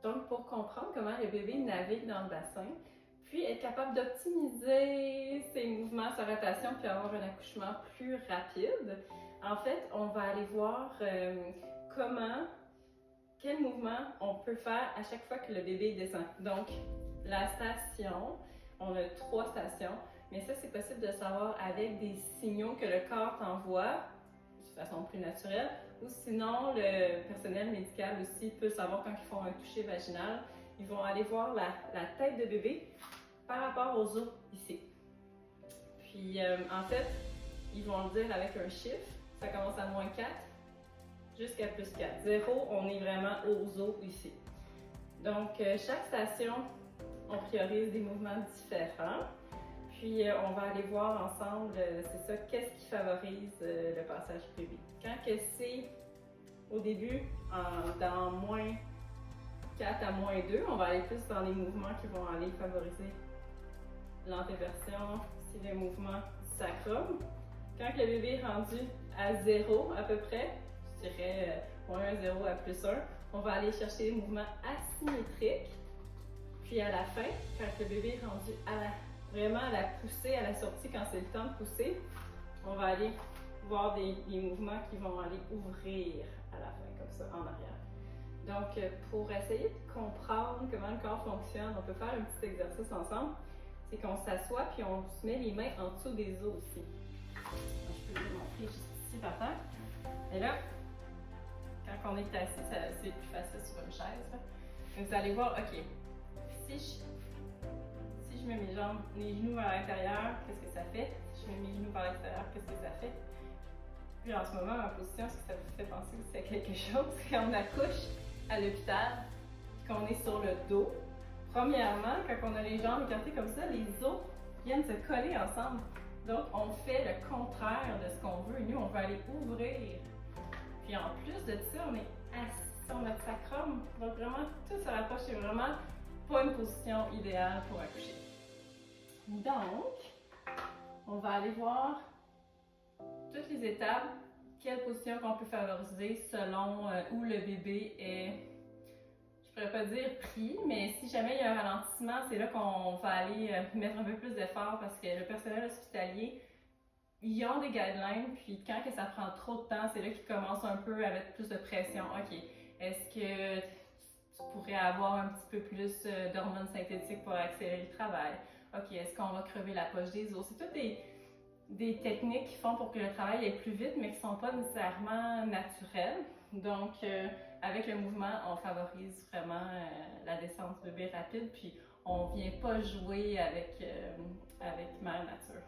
Donc, pour comprendre comment le bébé navigue dans le bassin, puis être capable d'optimiser ses mouvements, sa rotation, puis avoir un accouchement plus rapide, en fait, on va aller voir quel mouvement on peut faire à chaque fois que le bébé descend. Donc, la station, on a 3 stations, mais ça, c'est possible de savoir avec des signaux que le corps t'envoie de façon plus naturelle, ou sinon, le personnel médical aussi peut savoir quand ils font un toucher vaginal. Ils vont aller voir la tête de bébé par rapport aux os ici. Puis, en fait, ils vont le dire avec un chiffre. Ça commence à -4 jusqu'à +4. 0, on est vraiment aux os ici. Donc, chaque station, on priorise des mouvements différents. Puis, on va aller voir ensemble, c'est ça, qu'est-ce qui favorise le passage du bébé. Quand que c'est au début, dans -4 à -2, on va aller plus dans les mouvements qui vont aller favoriser l'antéversion, c'est le mouvement du sacrum. Quand le bébé est rendu à 0 à peu près, je dirais -0 à +1, on va aller chercher des mouvements asymétriques. Puis à la fin, quand le bébé est rendu vraiment à la poussée, à la sortie, quand c'est le temps de pousser, on va aller voir des mouvements qui vont aller ouvrir à la fin, comme ça, en arrière. Donc, pour essayer de comprendre comment le corps fonctionne, on peut faire un petit exercice ensemble. C'est qu'on s'assoit puis on se met les mains en dessous des os aussi. Je peux vous montrer juste ici par terre. Et là, quand on est assis, c'est plus facile sur une chaise. Là. Donc, vous allez voir, OK, si je mets mes genoux vers l'intérieur, qu'est-ce que ça fait? Si je mets mes genoux vers l'extérieur, qu'est-ce que ça fait? Puis en ce moment, ma position, est-ce que ça vous fait penser aussi à quelque chose? Quand on accouche à l'hôpital, qu'on est sur le dos, premièrement, quand on a les jambes écartées comme ça, les os viennent se coller ensemble. Donc, on fait le contraire de ce qu'on veut. Nous, on veut aller ouvrir. Puis en plus de ça, on est assis sur notre sacrum. Donc, vraiment, tout se rapproche. C'est vraiment pas une position idéale pour accoucher. Donc, on va aller voir toutes les étapes, quelle position qu'on peut favoriser selon où le bébé est, je pourrais pas dire pris, mais si jamais il y a un ralentissement, c'est là qu'on va aller mettre un peu plus d'effort parce que le personnel hospitalier, ils ont des guidelines, puis quand que ça prend trop de temps, c'est là qu'ils commencent un peu à mettre plus de pression. OK, est-ce que tu pourrais avoir un petit peu plus d'hormones synthétiques pour accélérer le travail? OK, est-ce qu'on va crever la poche des os? C'est toutes des techniques qui font pour que le travail aille plus vite, mais qui ne sont pas nécessairement naturelles. Donc, avec le mouvement, on favorise vraiment la descente du bébé rapide, puis on ne vient pas jouer avec Mère Nature.